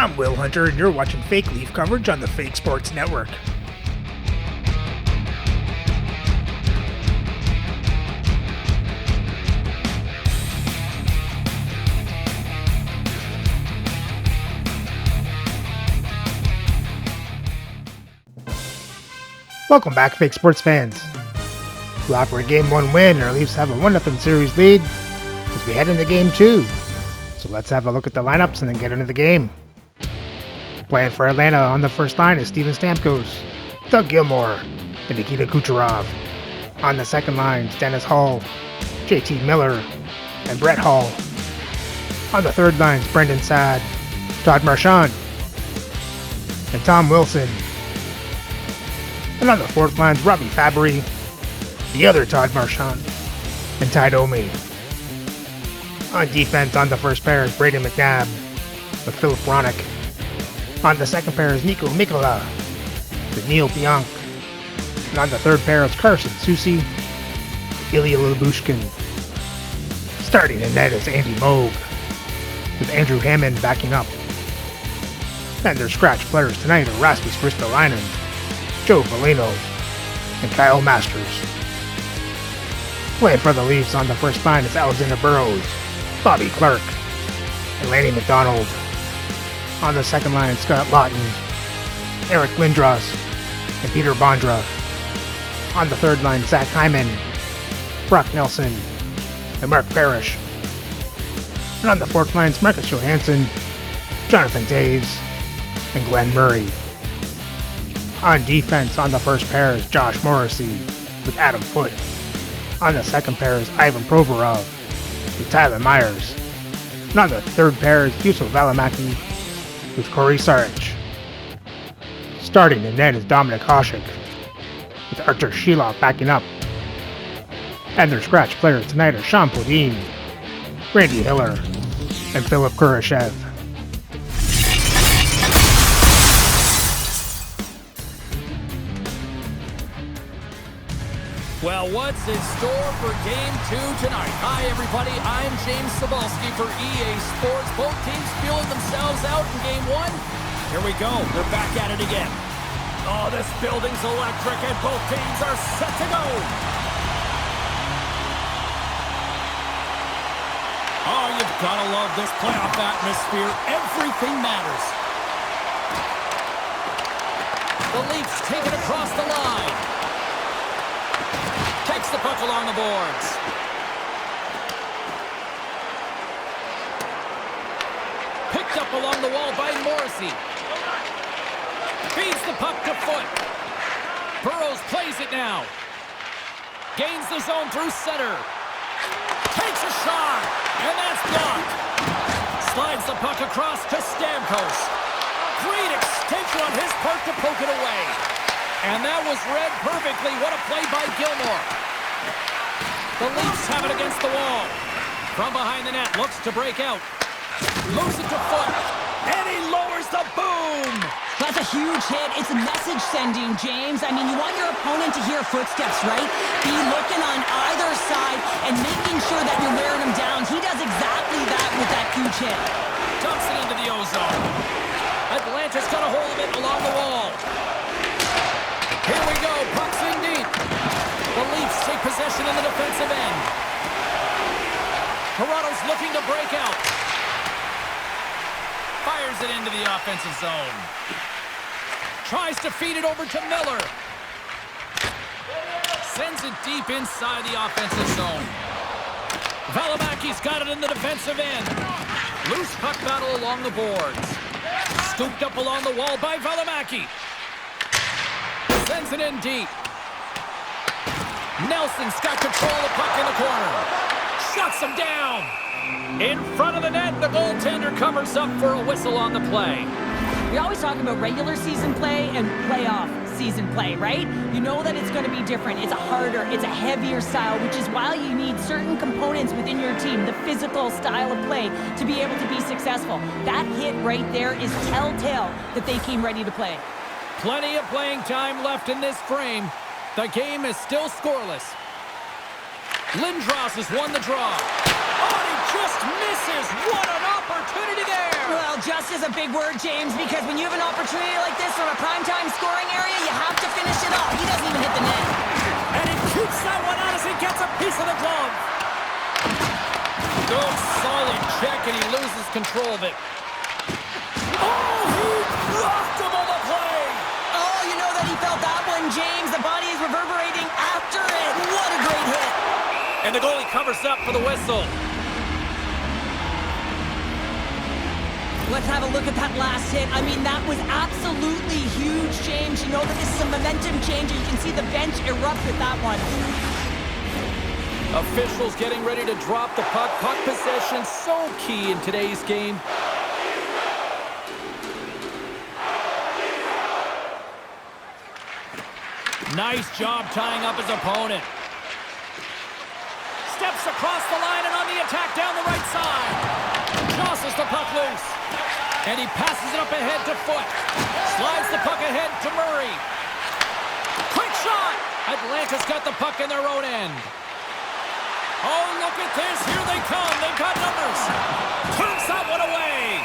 I'm Will Hunter, and you're watching Fake Leaf coverage on the Fake Sports Network. Welcome back, Fake Sports fans. We offer a Game 1 win, our Leafs have a 1-0 series lead as we head into Game 2. So let's have a look at the lineups and then get into the game. Playing for Atlanta on the first line is Steven Stamkos, Doug Gilmour, and Nikita Kucherov. On the second line is Dennis Hall, JT Miller, and Brett Hall. On the third line is Brendan Saad, Todd Marchand, and Tom Wilson. And on the fourth line is Robbie Fabry, the other Todd Marchand, and Ty Domi. On defense on the first pair is Brayden McNabb with Philip Roenick. On the second pair is Nico Mikkola with Neil Pionk. And on the third pair is Carson Soucy, Ilya Lyubushkin. Starting in net is Andy Moog with Andrew Hammond backing up. And their scratch players tonight are Rasmus Ristolainen, Joe Foligno, and Kyle Masters. Playing for the Leafs on the first line is Alexander Burrows, Bobby Clark, and Lanny McDonald. On the second line, Scott Lawton, Eric Lindros, and Peter Bondra. On the third line, Zach Hyman, Brock Nelson, and Mark Parrish. And on the fourth line, Marcus Johansson, Jonathan Taves, and Glenn Murray. On defense, on the first pair is Josh Morrissey with Adam Foote. On the second pair is Ivan Provorov with Tyler Myers. And on the third pair is Yusuf Valimaki with Corey Sarich. Starting in net is Dominik Hasek with Artur Schilov backing up. And their scratch players tonight are Sean Podine, Randy Hiller, and Philip Kurashev. Well, what's in store for Game 2 tonight? Hi, everybody. I'm James Cebulski for EA Sports. Both teams feeling themselves out in Game 1. Here we go. They're back at it again. Oh, this building's electric, and both teams are set to go. Oh, you've got to love this playoff atmosphere. Everything matters. The Leafs take it across the line. Takes the puck along the boards. Picked up along the wall by Morrissey. Feeds the puck to Foote. Burrows plays it now. Gains the zone through center. Takes a shot, and that's blocked. Slides the puck across to Stamkos. Great extension on his part to poke it away. And that was read perfectly. What a play by Gilmour. The Leafs have it against the wall. From behind the net, looks to break out. Moves it to Foote. And he lowers the boom. That's a huge hit. It's a message sending, James. I mean, you want your opponent to hear footsteps, right? Be looking on either side and making sure that you're wearing him down. He does exactly that with that huge hit. Dumps it into the ozone. Atlanta's got a hold of it along the wall. Here we go, puck's in deep. The Leafs take possession in the defensive end. Toronto's looking to break out. Fires it into the offensive zone. Tries to feed it over to Miller. Sends it deep inside the offensive zone. Valimaki's got it in the defensive end. Loose puck battle along the boards. Scooped up along the wall by Valimaki. Sends it in deep. Nelson's got control of the puck in the corner. Shuts him down. In front of the net, the goaltender covers up for a whistle on the play. We always talk about regular season play and playoff season play, right? You know that it's going to be different. It's a harder, it's a heavier style, which is why you need certain components within your team, the physical style of play, to be able to be successful. That hit right there is telltale that they came ready to play. Plenty of playing time left in this frame. The game is still scoreless. Lindros has won the draw. Oh, he just misses. What an opportunity there. Well, just is a big word, James, because when you have an opportunity like this from a primetime scoring area, you have to finish it off. He doesn't even hit the net. And he keeps that one out as he gets a piece of the glove. Good solid check, and he loses control of it. Oh, he rocked him on the play. Oh, you know that he felt that one, James. The body is reverberating after it. What a great hit. And the goalie covers up for the whistle. Let's have a look at that last hit. I mean, that was absolutely huge, James. You know that this is a momentum changer. You can see the bench erupt with that one. Officials getting ready to drop the puck. Puck possession so key in today's game. Nice job tying up his opponent. Steps across the line and on the attack down the right side. Tosses the puck loose. And he passes it up ahead to Foot. Slides the puck ahead to Murray. Quick shot! Atlanta's got the puck in their own end. Oh, look at this. Here they come. They've got numbers. Turns that one away.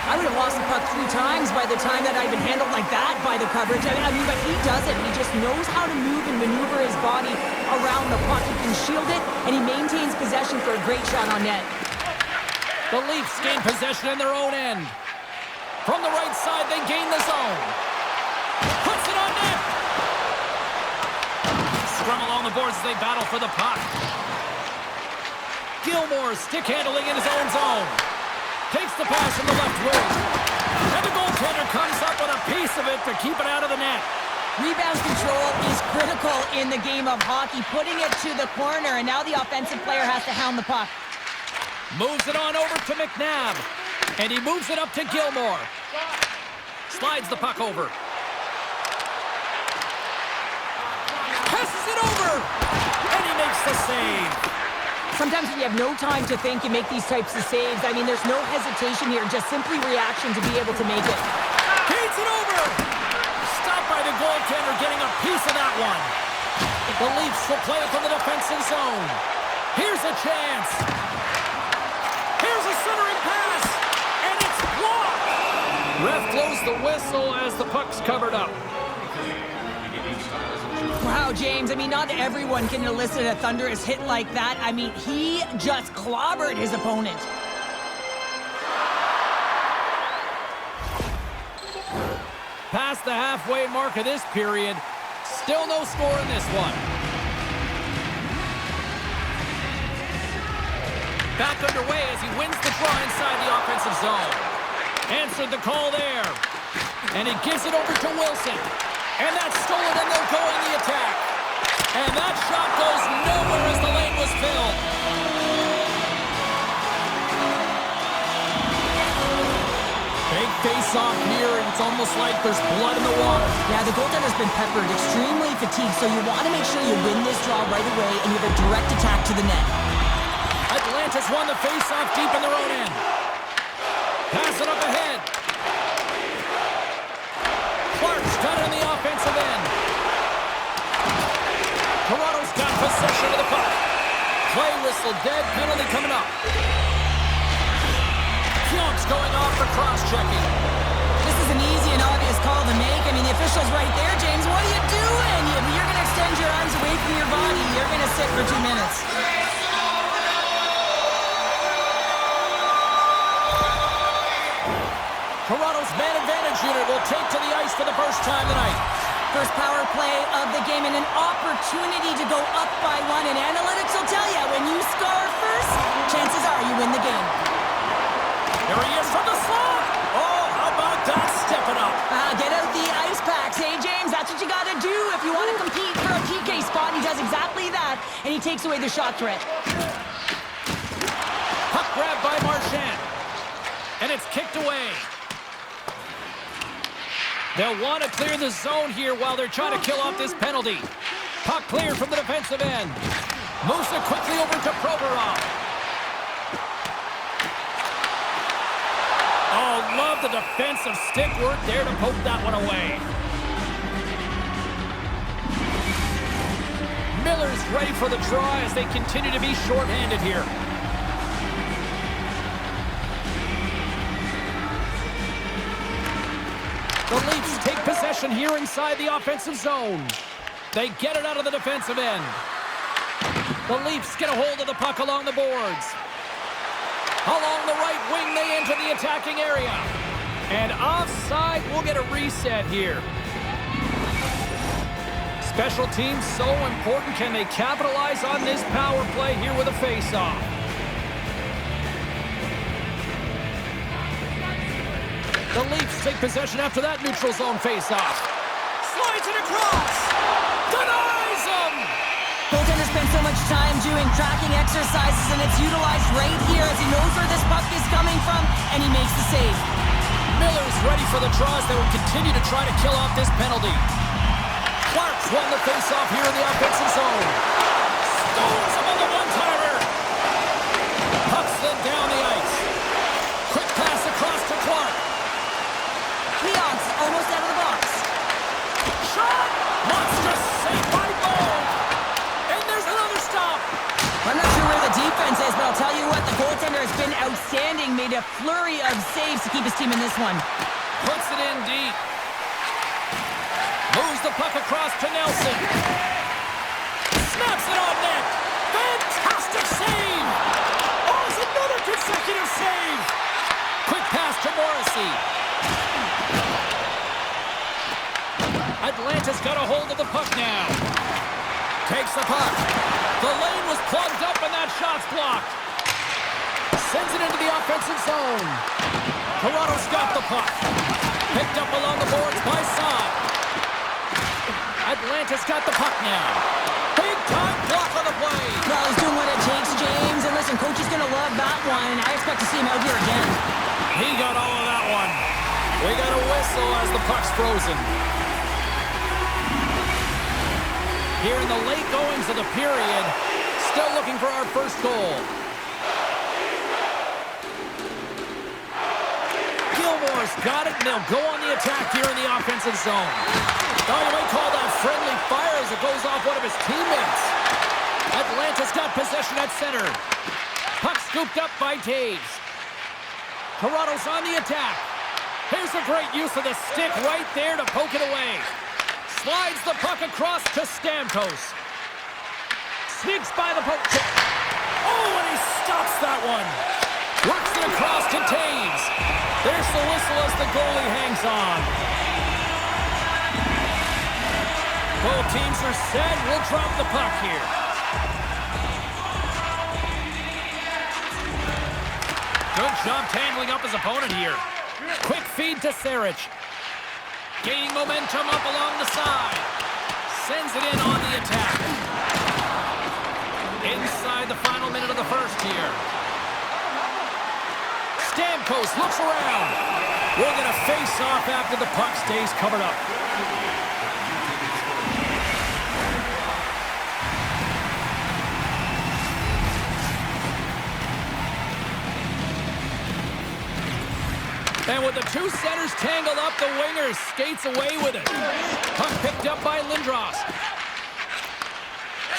I would have lost the puck 3 times by the time that I'd been handled like that by the coverage. I mean, but he doesn't. He just knows how to move and maneuver his body around the puck. He can shield it, and he maintains possession for a great shot on net. The Leafs gain possession in their own end. From the right side, they gain the zone. Puts it on net. Scrum along the boards as they battle for the puck. Gilmore stick handling in his own zone. Takes the pass from the left wing. And the goaltender comes up with a piece of it to keep it out of the net. Rebound control is critical in the game of hockey. Putting it to the corner, and now the offensive player has to hound the puck. Moves it on over to McNabb. And he moves it up to Gilmore. Slides the puck over. Passes it over. And he makes the save. Sometimes when you have no time to think, you make these types of saves. I mean, there's no hesitation here, just simply reaction to be able to make it. Feeds it over. Stopped by the goaltender, getting a piece of that one. The Leafs will play it from the defensive zone. Here's a chance. Here's a centering pass. And it's blocked. Ref blows the whistle as the puck's covered up. Wow, James, I mean, not everyone can elicit a thunderous hit like that. I mean, he just clobbered his opponent. Past the halfway mark of this period. Still no score in this one. Back underway as he wins the draw inside the offensive zone. Answered the call there. And he gives it over to Wilson. And that's stolen, and they'll go on the attack. And that shot goes nowhere as the lane was filled. Big face-off here, and it's almost like there's blood in the water. Yeah, the goaltender's been peppered, extremely fatigued, so you want to make sure you win this draw right away, and you have a direct attack to the net. Atlanta's won the face-off deep in their own end. Pass it up ahead. Clark's got it on the offensive end. Toronto's got possession of the puck. Play whistle dead, penalty coming up. Pionk's going off for cross-checking. This is an easy and obvious call to make. I mean, the official's right there, James. What are you doing? You're going to extend your arms away from your body. You're going to sit for 2 minutes. Toronto's man advantage unit will take to the ice for the first time tonight. First power play of the game and an opportunity to go up by 1. And analytics will tell you, when you score first, chances are you win the game. Here he is from the slot. Oh, how about that stepping up? Get out the ice packs. Hey, James, that's what you got to do if you want to compete for a PK spot. He does exactly that, and he takes away the shot threat. Puck grabbed by Marchand. And it's kicked away. They'll want to clear the zone here while they're trying to kill off this penalty. Puck cleared from the defensive end. Moves it quickly over to Provorov. Oh, love the defensive stick work there to poke that one away. Miller's ready for the draw as they continue to be shorthanded here. The Leafs take possession here inside the offensive zone. They get it out of the defensive end. The Leafs get a hold of the puck along the boards. Along the right wing, they enter the attacking area. And offside, we'll get a reset here. Special teams so important. Can they capitalize on this power play here with a face-off? The Leafs take possession after that neutral zone face-off. Slides it across. Denies him! Goaltender spends so much time doing tracking exercises, and it's utilized right here as he knows where this puck is coming from, and he makes the save. Miller's ready for the draws. They will continue to try to kill off this penalty. Clark's won the face-off here in the offensive zone. Stones him on the one-timer. Puck slid down the ice. Quick pass across to Clark. Leon's almost out of the box. Shot! Monster save by Bone! And there's another stop! I'm not sure where the defense is, but I'll tell you what, the goaltender has been outstanding. Made a flurry of saves to keep his team in this one. Puts it in deep. Moves the puck across to Nelson. Snaps it on net. Fantastic save! Oh, it's another consecutive save! Quick pass to Morrissey. Atlanta's got a hold of the puck now. Takes the puck. The lane was plugged up and that shot's blocked. Sends it into the offensive zone. Toronto's got the puck. Picked up along the boards by Saad. Atlanta's got the puck now. Big time block on the play. Well, he's doing what it takes, James. And listen, coach is going to love that one. I expect to see him out here again. He got all of that one. We got a whistle as the puck's frozen. Here in the late goings of the period, still looking for our first goal. Gilmore's got it, and they'll go on the attack here in the offensive zone. Oh, you might call that friendly fire as it goes off one of his teammates. Atlanta's got possession at center. Puck scooped up by Taves. Toronto's on the attack. Here's a great use of the stick right there to poke it away. Slides the puck across to Stamkos. Sneaks by the poke check. Oh, and he stops that one. Works it across to Taves. There's the whistle as the goalie hangs on. Both teams are set. We'll drop the puck here. Good job tangling up his opponent here. Quick feed to Saric. Gaining momentum up along the side. Sends it in on the attack. Inside the final minute of the first here. Stamkos looks around. We're going to face off after the puck stays covered up. And with the two centers tangled up, the winger skates away with it. Puck picked up by Lindros.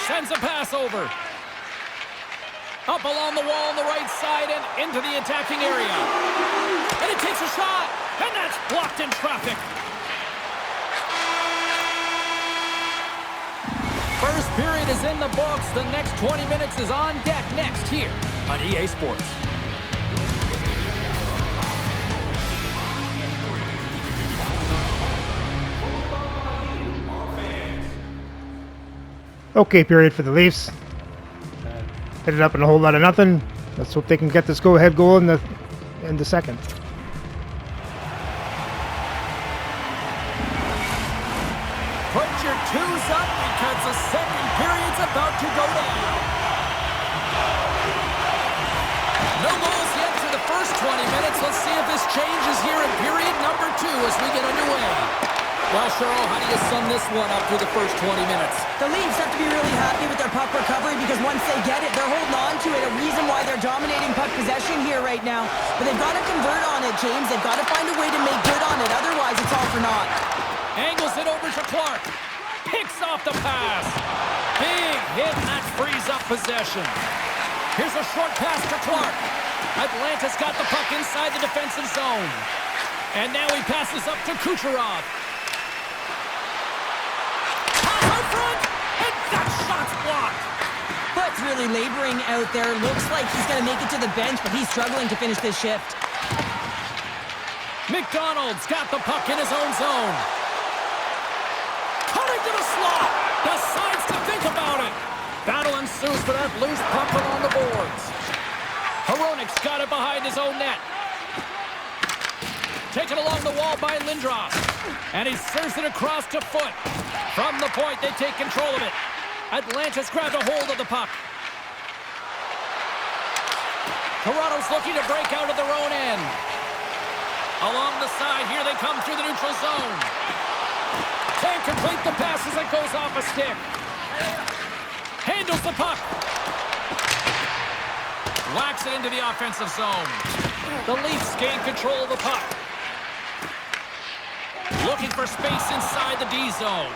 Sends a pass over. Up along the wall on the right side and into the attacking area. And it takes a shot. And that's blocked in traffic. First period is in the books. The next 20 minutes is on deck next here on EA Sports. Okay, period for the Leafs. Headed up in a whole lot of nothing. Let's hope they can get this go-ahead goal in the second. Put your twos up because the second period's about to go down. No goals yet for the first 20 minutes. Let's see if this changes here in period number 2 as we get underway. Well, Cheryl, how do you sum this one up through the first 20 minutes? The Leafs have to be really happy with their puck recovery because once they get it, they're holding on to it. A reason why they're dominating puck possession here right now. But they've got to convert on it, James. They've got to find a way to make good on it. Otherwise, it's all for naught. Angles it over to Clark. Picks off the pass. Big hit, and that frees up possession. Here's a short pass to Clark. Atlanta's got the puck inside the defensive zone. And now he passes up to Kucherov. Pass out front, and that shot's blocked. Foot's really laboring out there. Looks like he's going to make it to the bench, but he's struggling to finish this shift. McDonald's got the puck in his own zone. Cutting to the slot. Decides to think about it. Battle ensues for that loose puck along the boards. Hronik's got it behind his own net. Taken along the wall by Lindros. And he serves it across to Foot. From the point, they take control of it. Atlanta's grabbed a hold of the puck. Toronto's looking to break out of their own end. Along the side, here they come through the neutral zone. Can't complete the pass as it goes off a stick. Handles the puck. Whacks it into the offensive zone. The Leafs gain control of the puck. Looking for space inside the D zone.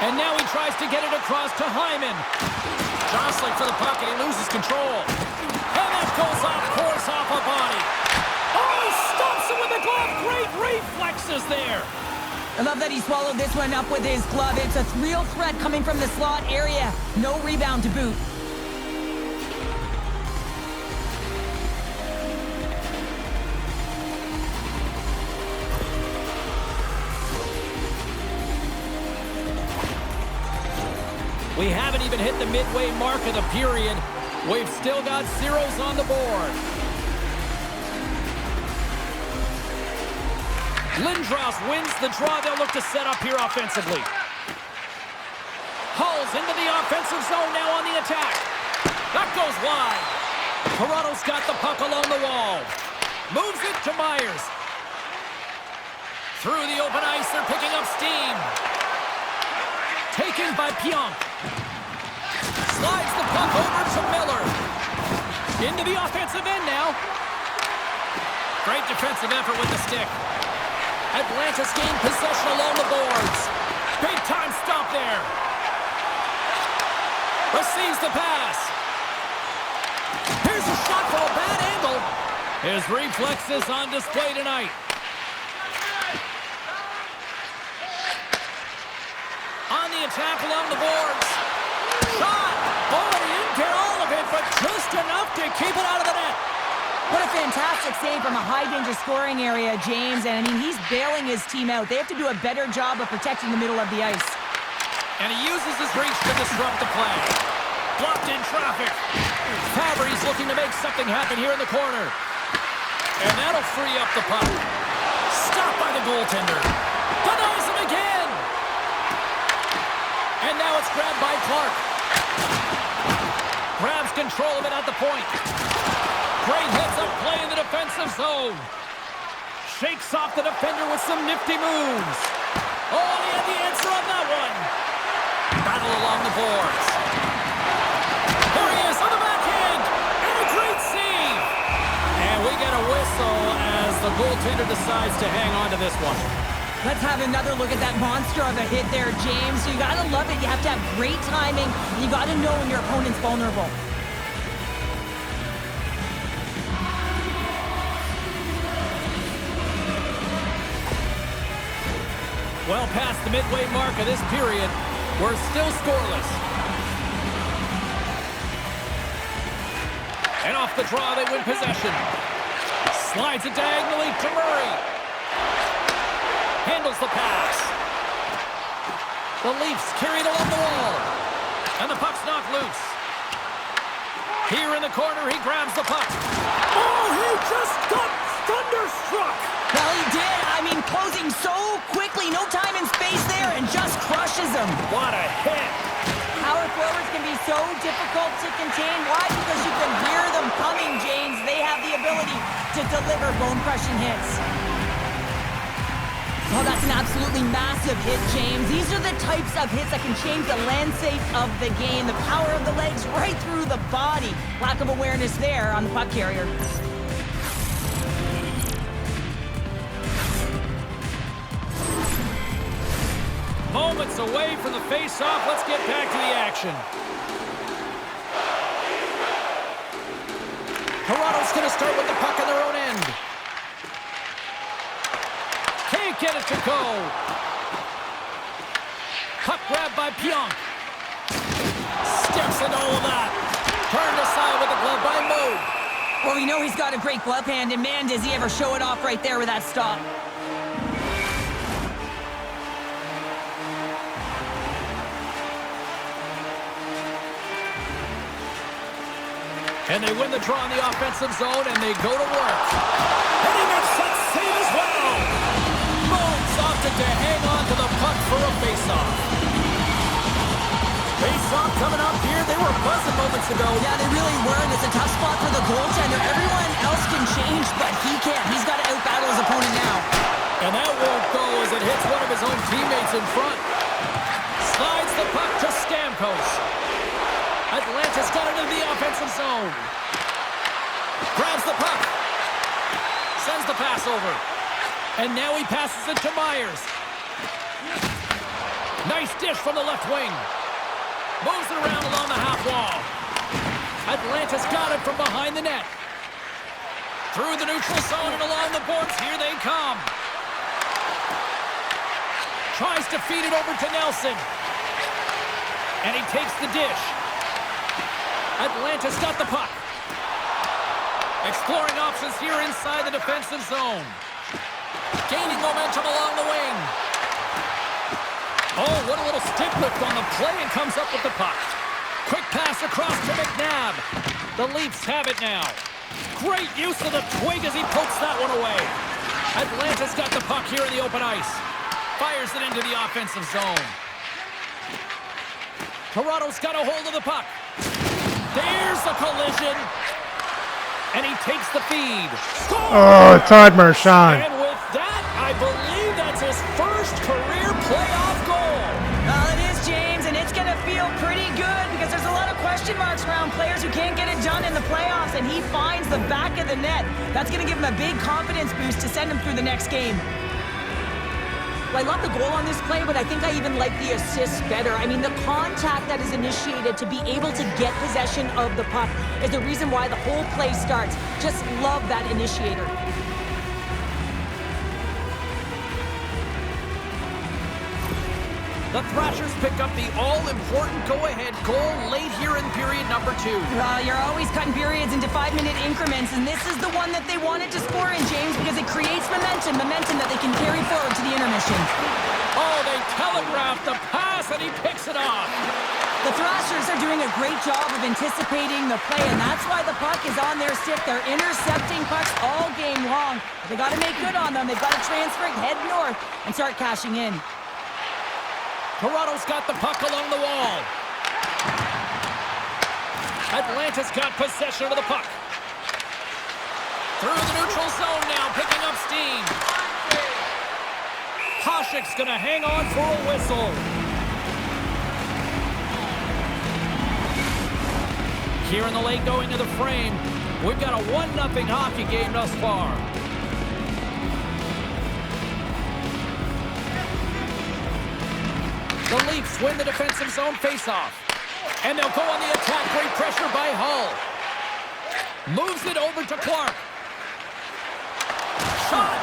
And now he tries to get it across to Hyman. Jostling for the puck and he loses control. And that goes off course off a body. Oh, he stops it with the glove. Great reflexes there. I love that he swallowed this one up with his glove. It's a real threat coming from the slot area. No rebound to boot. We haven't even hit the midway mark of the period. We've still got zeros on the board. Lindros wins the draw. They'll look to set up here offensively. Hulls into the offensive zone now on the attack. That goes wide. Toronto's got the puck along the wall. Moves it to Myers. Through the open ice, they're picking up steam. Taken by Pionk. Slides the puck over to Miller. Into the offensive end now. Great defensive effort with the stick. Atlanta's gained possession along the boards. Big time stop there. Receives the pass. Here's a shot from a bad angle. His reflexes on display tonight. On the attack along the boards. Shot! Oh, and he didn't get all of it, but just enough to keep it out of the net. What a fantastic save from a high-danger scoring area, James. And, I mean, he's bailing his team out. They have to do a better job of protecting the middle of the ice. And he uses his reach to disrupt the play. Blocked in traffic. Fabry's looking to make something happen here in the corner. And that'll free up the puck. Stopped by the goaltender. Denies him again. And now it's grabbed by Clark. Grabs control of it at the point. Great heads-up play in the defensive zone. Shakes off the defender with some nifty moves. Oh, he had the answer on that one. Battle along the boards. There he is on the backhand. And a great save. And we get a whistle as the goaltender decides to hang on to this one. Let's have another look at that monster of a hit there, James. You gotta love it. You have to have great timing. You gotta know when your opponent's vulnerable. Well past the midway mark of this period, we're still scoreless. And off the draw, they win possession. Slides it diagonally to Murray. Handles the pass. The Leafs carry it along the wall. And the puck's knocked loose. Here in the corner, he grabs the puck. Oh, he just got thunderstruck. Well, he did. I mean, closing so quickly. No time and space there, and just crushes him. What a hit. Power forwards can be so difficult to contain. Why? Because you can hear them coming, James. They have the ability to deliver bone-crushing hits. Oh, that's an absolutely massive hit, James. These are the types of hits that can change the landscape of the game. The power of the legs right through the body. Lack of awareness there on the puck carrier. Moments away from the face-off. Let's get back to the action. Toronto's going to start with the puck on their own end. to go. Puck grabbed by Pionk. Steps into all of that. Turned aside with the glove by Moog. Well, we know he's got a great glove hand, and man, does he ever show it off right there with that stop. And they win the draw in the offensive zone, and they go to work. And he makes that save as well. Moog opted to hang on to the puck for a face-off. Face-off coming up here. They were buzzing moments ago. Yeah, they really were, and it's a tough spot for the goaltender. Everyone else can change, but he can't. He's got to out-battle his opponent now. And that won't go as it hits one of his own teammates in front. Slides the puck to Stamkos. Atlanta's got it into the offensive zone. Grabs the puck. Sends the pass over. And now he passes it to Myers. Nice dish from the left wing. Moves it around along the half wall. Atlanta's got it from behind the net. Through the neutral zone and along the boards. Here they come. Tries to feed it over to Nelson. And he takes the dish. Atlanta's got the puck. Exploring options here inside the defensive zone. Gaining momentum along the wing. Oh, what a little stick lift on the play, and comes up with the puck. Quick pass across to McNabb. The Leafs have it now. Great use of the twig as he pokes that one away. Atlanta's got the puck here in the open ice. Fires it into the offensive zone. Toronto's got a hold of the puck. There's the collision. And he takes the feed. Score! Oh, Todd Marchand. And with that, I believe that's his first career playoff goal. Well, it is, James, and it's going to feel pretty good because there's a lot of question marks around players who can't get it done in the playoffs, and he finds the back of the net. That's going to give him a big confidence boost to send him through the next game. Well, I love the goal on this play, but I think I even like the assist better. I mean, the contact that is initiated to be able to get possession of the puck is the reason why the whole play starts. Just love that initiator. The Thrashers pick up the all-important go-ahead goal late here in period number 2. Well, you're always cutting periods into 5-minute increments, and this is the one that they wanted to score in, James, because it creates momentum that they can carry forward to the intermission. Oh, they telegraphed the pass, and he picks it off. The Thrashers are doing a great job of anticipating the play, and that's why the puck is on their stick. They're intercepting pucks all game long. They got to make good on them. They've got to transfer it, head north, and start cashing in. Toronto's got the puck along the wall. Atlanta's got possession of the puck. Through the neutral zone now, picking up steam. Hasek's going to hang on for a whistle. Here in the late going to the frame, we've got a 1-0 hockey game thus far. The Leafs win the defensive zone faceoff. And they'll go on the attack. Great pressure by Hull. Moves it over to Clark. Shot.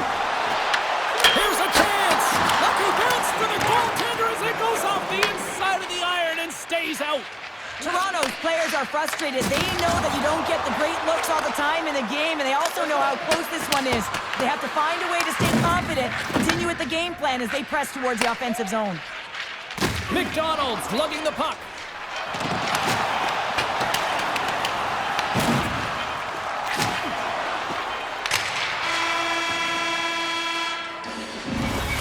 Here's a chance. Lucky bounce for the goaltender as it goes off the inside of the iron and stays out. Toronto's players are frustrated. They know that you don't get the great looks all the time in the game, and they also know how close this one is. They have to find a way to stay confident, continue with the game plan as they press towards the offensive zone. McDonald's lugging the puck.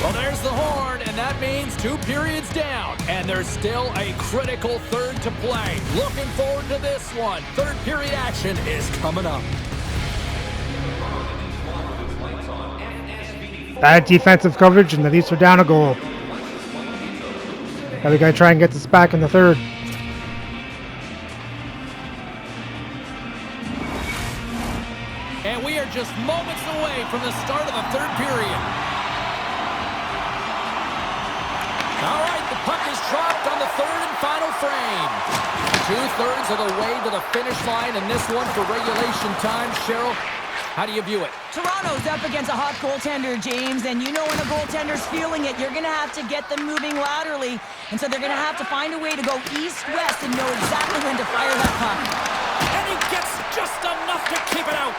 Well, there's the horn, and that means 2 periods down. And there's still a critical third to play. Looking forward to this one. Third period action is coming up. Bad defensive coverage, and the Leafs are down a goal. Now we gotta try and get this back in the third. And we are just moments away from the start of the third period. All right, the puck is dropped on the third and final frame. 2/3 of the way to the finish line in this one for regulation time. Cheryl, How do you view it? Toronto's up against a hot goaltender, James, and you know when a goaltender's feeling it, you're going to have to get them moving laterally, and so they're going to have to find a way to go east-west and know exactly when to fire that puck. And he gets just enough to keep it out.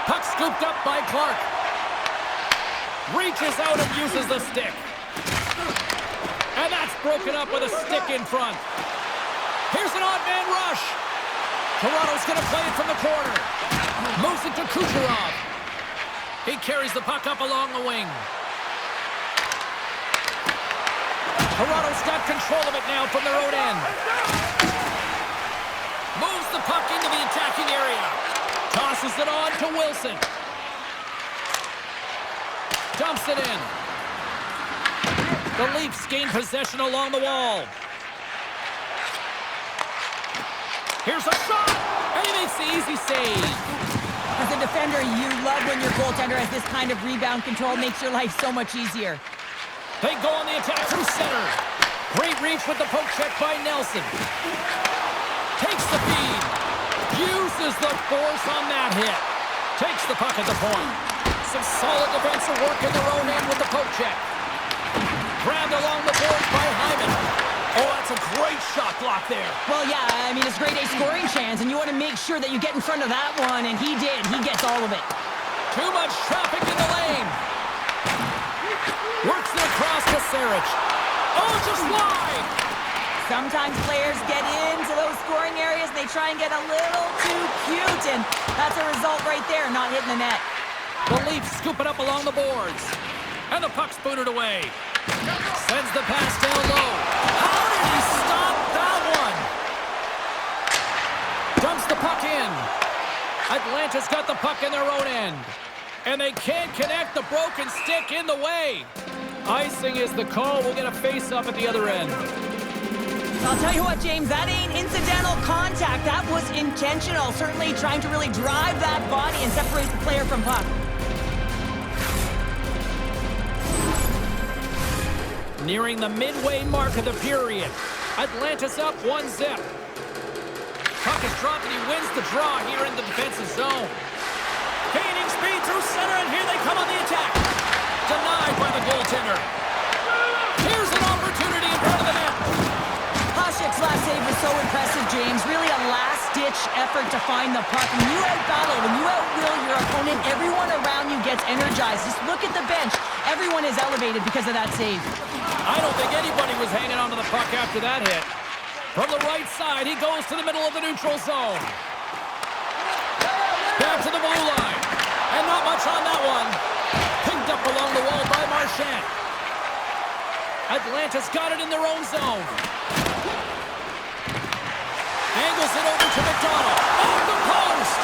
Puck scooped up by Clark. Reaches out and uses the stick. And that's broken up with a stick in front. Here's an odd man rush. Toronto's going to play it from the corner. Moves it to Kucherov. He carries the puck up along the wing. Toronto's got control of it now from their own end. Moves the puck into the attacking area. Tosses it on to Wilson. Dumps it in. The Leafs gain possession along the wall. Here's a shot, and he makes the easy save. As a defender, you love when your goaltender has this kind of rebound control. Makes your life so much easier. They go on the attack through center. Great reach with the poke check by Nelson. Takes the feed. Uses the force on that hit. Takes the puck at the point. Some solid defensive work in their own end with the poke check. Grabbed along the boards by Hyman. Oh, that's a great shot block there. Well, yeah, I mean, it's grade A scoring chance, and you want to make sure that you get in front of that one, and he did. He gets all of it. Too much traffic in the lane. Works it across to Sarich. Oh, just wide. Sometimes players get into those scoring areas, and they try and get a little too cute, and that's a result right there, not hitting the net. The Leafs scoop it up along the boards. And the puck's booted away. Sends the pass down low. How did he stop that one? Dumps the puck in. Atlanta's got the puck in their own end. And they can't connect the broken stick in the way. Icing is the call. We'll get a face-off at the other end. I'll tell you what, James, that ain't incidental contact. That was intentional. Certainly trying to really drive that body and separate the player from puck. Nearing the midway mark of the period. Atlanta's up 1-0. Puck is dropped and he wins the draw here in the defensive zone. Gaining speed through center, and here they come on the attack. Denied by the goaltender. Here's an opportunity in front of the net. Hashik's last save was so impressive, James. Really a last-ditch effort to find the puck. When you out-battle, when you out-will your opponent, everyone around you gets energized. Just look at the bench. Everyone is elevated because of that save. I don't think anybody was hanging on to the puck after that hit. From the right side, he goes to the middle of the neutral zone. Back to the blue line. And not much on that one. Picked up along the wall by Marchand. Atlanta's got it in their own zone. Angles it over to McDonald. Off the post!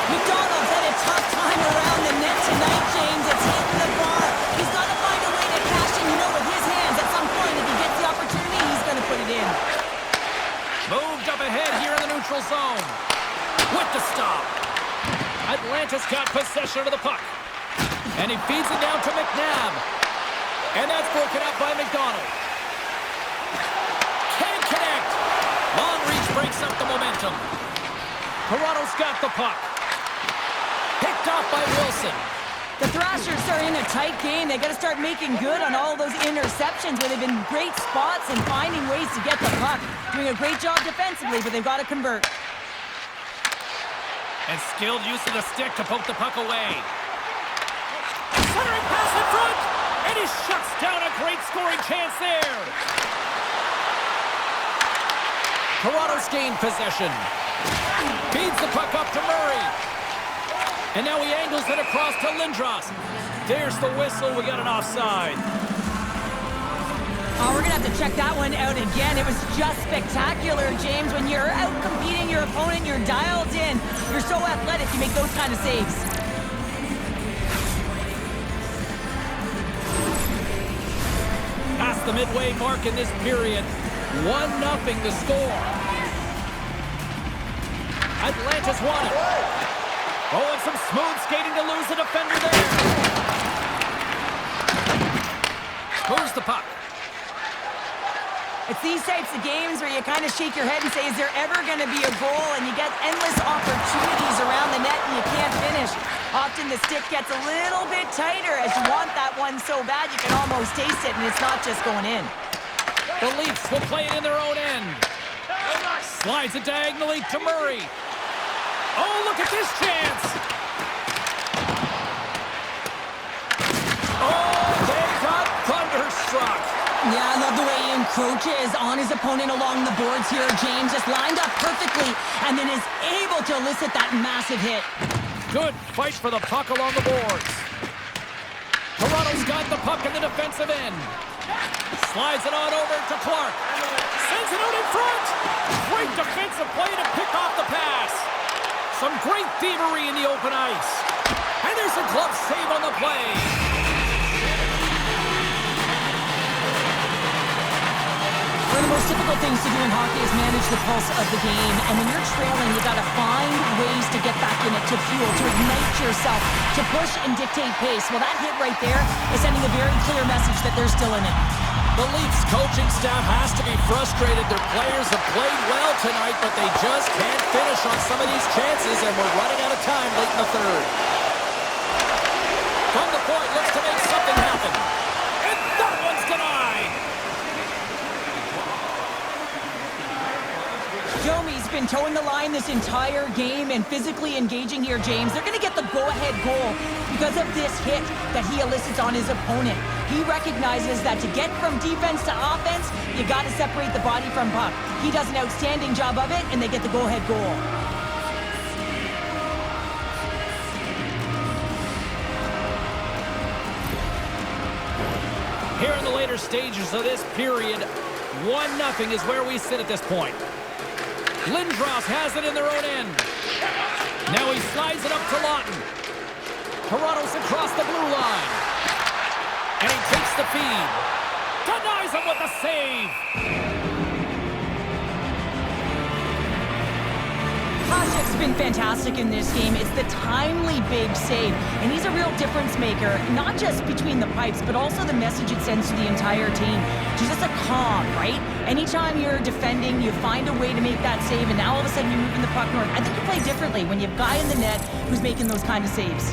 McDonald's had a tough time around the net tonight, James. It's hitting the bar. He's got to find a way to cash in, with his hands. At some point, if he gets the opportunity, he's going to put it in. Moved up ahead here in the neutral zone. With the stop. Atlanta's got possession of the puck. And he feeds it down to McNabb. And that's broken up by McDonald. Can't connect. Long reach breaks up the momentum. Toronto's got the puck. Picked off by Wilson. The Thrashers are in a tight game. They got to start making good on all those interceptions where they've been great spots and finding ways to get the puck. Doing a great job defensively, but they've got to convert. And skilled use of the stick to poke the puck away. Centering pass in front! And he shuts down a great scoring chance there. Toronto's gained possession. Feeds the puck up to Murray. And now he angles it across to Lindros. There's the whistle. We got an offside. Oh, we're going to have to check that one out again. It was just spectacular, James. When you're out competing your opponent, you're dialed in. You're so athletic, you make those kind of saves. Past the midway mark in this period. 1-0 to score. Atlanta's won it. Oh, and some smooth skating to lose the defender there. Moves the puck. It's these types of games where you kind of shake your head and say, is there ever going to be a goal? And you get endless opportunities around the net and you can't finish. Often the stick gets a little bit tighter as you want that one so bad you can almost taste it, and it's not just going in. The Leafs will play it in their own end. Slides it diagonally to Murray. Oh, look at this chance. Oh, they got thunderstruck. Yeah, I love the way he encroaches on his opponent along the boards here. James just lined up perfectly and then is able to elicit that massive hit. Good fight for the puck along the boards. Toronto's got the puck in the defensive end. Slides it on over to Clark. Sends it out in front. Great defensive play to pick off the pass. Some great thievery in the open ice. And there's a glove save on the play. One of the most difficult things to do in hockey is manage the pulse of the game. And when you're trailing, you got to find ways to get back in it, to fuel, to ignite yourself, to push and dictate pace. Well, that hit right there is sending a very clear message that they're still in it. The Leafs coaching staff has to be frustrated. Their players have played well tonight, but they just can't finish on some of these chances, and we're running out of time late in the third. From the point, looks to make something happen. And that one's denied. Domi's been towing the line this entire game and physically engaging here, James. They're going to get the go-ahead goal because of this hit that he elicits on his opponent. He recognizes that to get from defense to offense, you got to separate the body from puck. He does an outstanding job of it, and they get the go-ahead goal. Here in the later stages of this period, 1-0 is where we sit at this point. Lindros has it in their own end. Now he slides it up to Lawton. Toronto's across the blue line. And he takes the feed. Denies him with the save. Hasek's been fantastic in this game. It's the timely big save, and he's a real difference maker, not just between the pipes, but also the message it sends to the entire team. Just a calm, right? Anytime you're defending, you find a way to make that save, and now all of a sudden you're moving the puck north. I think you play differently when you have a guy in the net who's making those kind of saves.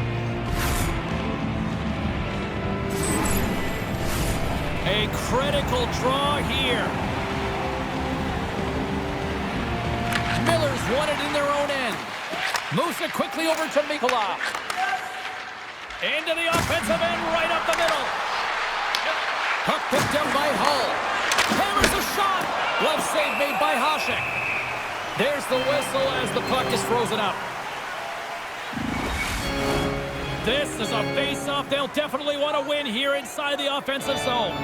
A critical draw here. Miller's won it in their own end. Moves it quickly over to Mikkola. Into the offensive end, right up the middle. Puck picked up by Hull. Hammers a shot. Glove save made by Hasek. There's the whistle as the puck is frozen up. This is a face-off they'll definitely want to win here inside the offensive zone.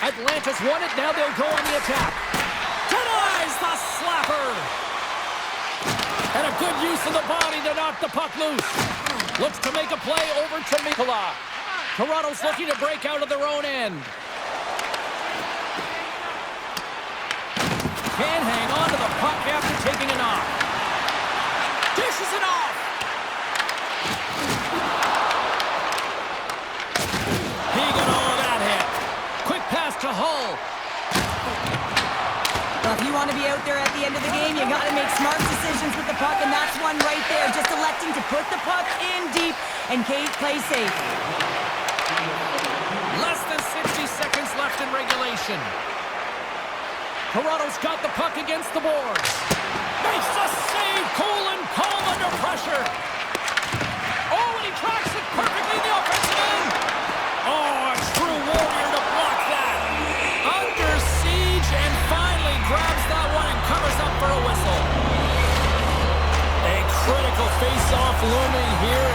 Atlanta's won it. Now they'll go on the attack. Denies the slapper. And a good use of the body to knock the puck loose. Looks to make a play over to Mikkola. Toronto's looking to break out of their own end. Can't hang on to the puck after taking a knock. Dishes it off. He got all of that hit. Quick pass to Hull. Well, if you want to be out there at the end of the game, you got to make smart decisions with the puck, and that's one right there. Just electing to put the puck in deep and play safe. Less than 60 seconds left in regulation. Toronto's got the puck against the boards. Makes the save. Cool and calm under pressure. Oh, and he tracks it perfectly in the offensive end. Oh, a true warrior to block that. Under siege and finally grabs that one and covers up for a whistle. A critical face-off looming here.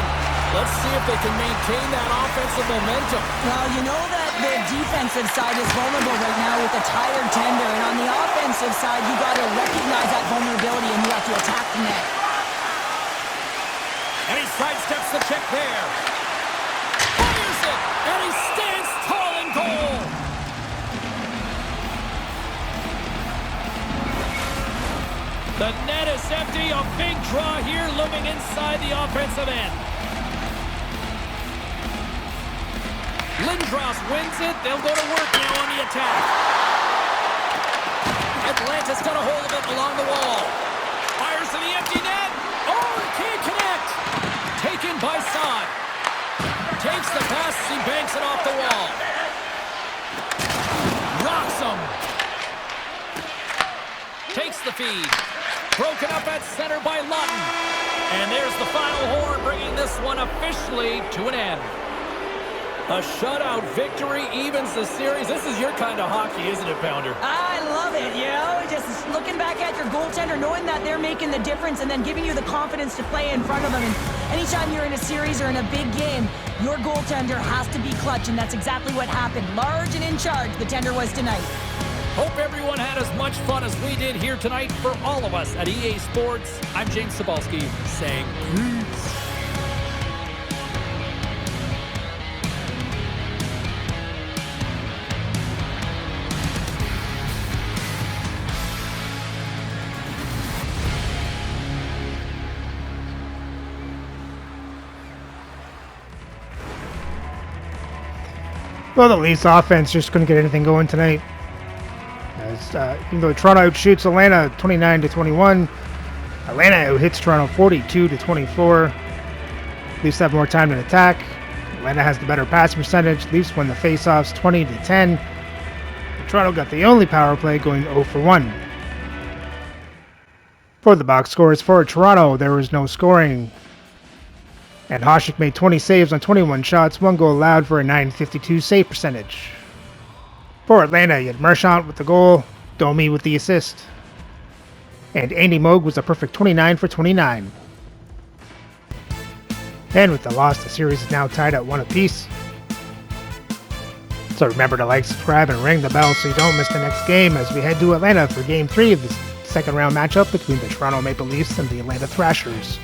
Let's see if they can maintain that offensive momentum. Well, you know that the defensive side is vulnerable right now with a tired tender, and on the offensive side, you got to recognize that vulnerability and you have to attack the net. And he sidesteps the check there. Fires it, and he stands tall in goal. The net is empty. A big draw here looming inside the offensive end. Lindros wins it. They'll go to work now on the attack. Atlanta's got a hold of it along the wall. Fires to the empty net. Oh, Takes the pass as he banks it off the wall. Rocks him. Takes the feed. Broken up at center by Lawton. And there's the final horn, bringing this one officially to an end. A shutout victory evens the series. This is your kind of hockey, isn't it, Pounder? I love it, you know, just looking back at your goaltender, knowing that they're making the difference and then giving you the confidence to play in front of them. And anytime you're in a series or in a big game, your goaltender has to be clutch, and that's exactly what happened. Large and in charge, the tender was tonight. Hope everyone had as much fun as we did here tonight. For all of us at EA Sports, I'm James Cebulski saying peace. Well, the Leafs offense just couldn't get anything going tonight. As, even though Toronto outshoots Atlanta 29-21, Atlanta outhits Toronto 42-24. Leafs have more time to attack. Atlanta has the better pass percentage. Leafs win the faceoffs 20-10. Toronto got the only power play, going 0 for 1. For the box scores for Toronto, there was no scoring. And Hasek made 20 saves on 21 shots, 1 goal allowed for a .952 save percentage. For Atlanta, you had Marchand with the goal, Domi with the assist. And Andy Moog was a perfect 29 for 29. And with the loss, the series is now tied at 1 apiece. So remember to like, subscribe, and ring the bell so you don't miss the next game as we head to Atlanta for Game 3 of the second round matchup between the Toronto Maple Leafs and the Atlanta Thrashers.